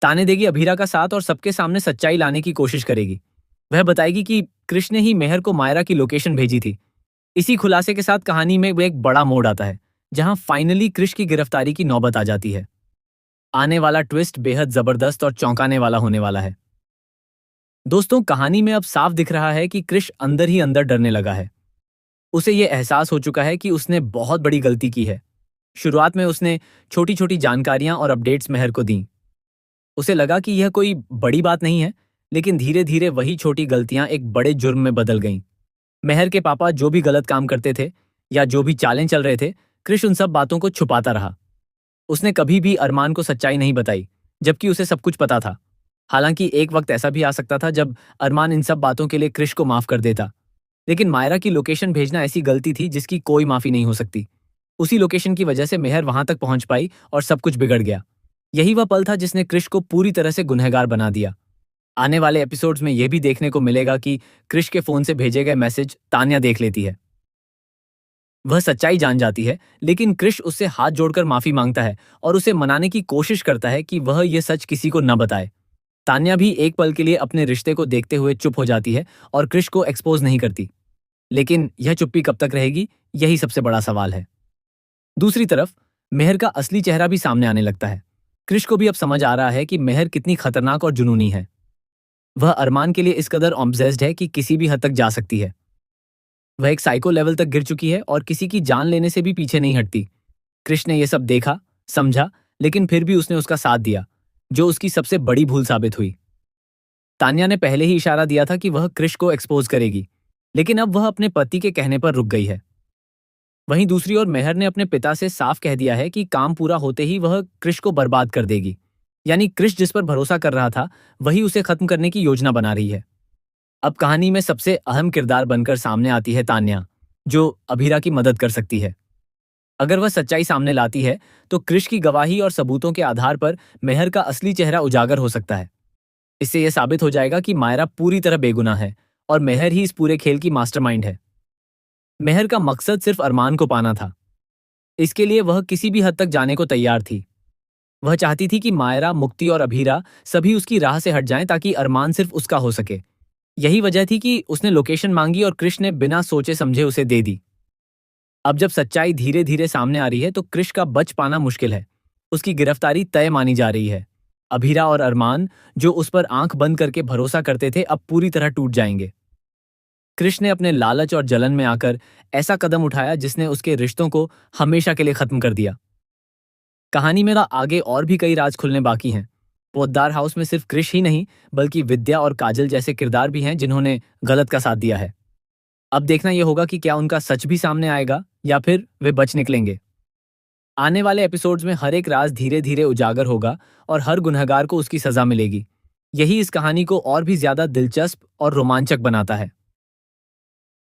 ताने देगी अभीरा का साथ और सबके सामने सच्चाई लाने की कोशिश करेगी। वह बताएगी कि कृष्ण ने ही मेहर को मायरा की लोकेशन भेजी थी। इसी खुलासे के साथ कहानी में एक बड़ा मोड़ आता है, जहां फाइनली कृष्ण की गिरफ्तारी की नौबत आ जाती है। आने वाला ट्विस्ट बेहद जबरदस्त और चौंकाने वाला होने वाला है। दोस्तों, कहानी में अब साफ दिख रहा है कि कृष्ण अंदर ही अंदर डरने लगा है। उसे यह एहसास हो चुका है कि उसने बहुत बड़ी गलती की है। शुरुआत में उसने छोटी छोटी जानकारियां और अपडेट्स मेहर को दी। उसे लगा कि यह कोई बड़ी बात नहीं है, लेकिन धीरे धीरे वही छोटी गलतियां एक बड़े जुर्म में बदल गईं। मेहर के पापा जो भी गलत काम करते थे या जो भी चालें चल रहे थे, कृष्ण उन सब बातों को छुपाता रहा। उसने कभी भी अरमान को सच्चाई नहीं बताई, जबकि उसे सब कुछ पता था। हालांकि एक वक्त ऐसा भी आ सकता था जब अरमान इन सब बातों के लिए कृष्ण को माफ कर देता। लेकिन मायरा की लोकेशन भेजना ऐसी गलती थी जिसकी कोई माफी नहीं हो सकती। उसी लोकेशन की वजह से मेहर वहां तक पहुंच पाई और सब कुछ बिगड़ गया। यही वह पल था जिसने कृष्ण को पूरी तरह से गुनहगार बना दिया। आने वाले एपिसोड्स में यह भी देखने को मिलेगा कि कृष्ण के फोन से भेजे गए मैसेज तान्या देख लेती है। वह सच्चाई जान जाती है, लेकिन कृष्ण उससे हाथ जोड़कर माफी मांगता है और उसे मनाने की कोशिश करता है कि वह यह सच किसी को न बताए। तान्या भी एक पल के लिए अपने रिश्ते को देखते हुए चुप हो जाती है और कृष्ण को एक्सपोज नहीं करती। लेकिन यह चुप्पी कब तक रहेगी, यही सबसे बड़ा सवाल है। दूसरी तरफ मेहर का असली चेहरा भी सामने आने लगता है। कृष्ण को भी अब समझ आ रहा है कि मेहर कितनी खतरनाक और जुनूनी है। वह अरमान के लिए इस कदर ऑब्सेस्ड है कि किसी भी हद तक जा सकती है। वह एक साइको लेवल तक गिर चुकी है और किसी की जान लेने से भी पीछे नहीं हटती। कृष्ण ने यह सब देखा, समझा, लेकिन फिर भी उसने उसका साथ दिया, जो उसकी सबसे बड़ी भूल साबित हुई। तान्या ने पहले ही इशारा दिया था कि वह कृष्ण को एक्सपोज करेगी, लेकिन अब वह अपने पति के कहने पर रुक गई है। वहीं दूसरी ओर मेहर ने अपने पिता से साफ कह दिया है कि काम पूरा होते ही वह कृष्ण को बर्बाद कर देगी। यानी कृष्ण जिस पर भरोसा कर रहा था, वही उसे खत्म करने की योजना बना रही है। अब कहानी में सबसे अहम किरदार बनकर सामने आती है तान्या, जो अभीरा की मदद कर सकती है। अगर वह सच्चाई सामने लाती है तो कृष्ण की गवाही और सबूतों के आधार पर मेहर का असली चेहरा उजागर हो सकता है। इससे यह साबित हो जाएगा कि मायरा पूरी तरह बेगुनाह है और मेहर ही इस पूरे खेल की मास्टरमाइंड है। मेहर का मकसद सिर्फ अरमान को पाना था। इसके लिए वह किसी भी हद तक जाने को तैयार थी। वह चाहती थी कि मायरा, मुक्ति और अभीरा सभी उसकी राह से हट जाएं ताकि अरमान सिर्फ उसका हो सके। यही वजह थी कि उसने लोकेशन मांगी और कृष्ण ने बिना सोचे समझे उसे दे दी। अब जब सच्चाई धीरे धीरे सामने आ रही है तो कृष्ण का बच पाना मुश्किल है। उसकी गिरफ्तारी तय मानी जा रही है। अभीरा और अरमान, जो उस पर आंख बंद करके भरोसा करते थे, अब पूरी तरह टूट जाएंगे। कृष्ण ने अपने लालच और जलन में आकर ऐसा कदम उठाया जिसने उसके रिश्तों को हमेशा के लिए खत्म कर दिया। कहानी में आगे और भी कई राज खुलने बाकी हैं। पोद्दार हाउस में सिर्फ कृष्ण ही नहीं, बल्कि विद्या और काजल जैसे किरदार भी हैं जिन्होंने गलत का साथ दिया है। अब देखना यह होगा कि क्या उनका सच भी सामने आएगा या फिर वे बच निकलेंगे। आने वाले एपिसोड्स में हर एक राज धीरे धीरे उजागर होगा और हर गुनहगार को उसकी सजा मिलेगी। यही इस कहानी को और भी ज्यादा दिलचस्प और रोमांचक बनाता है।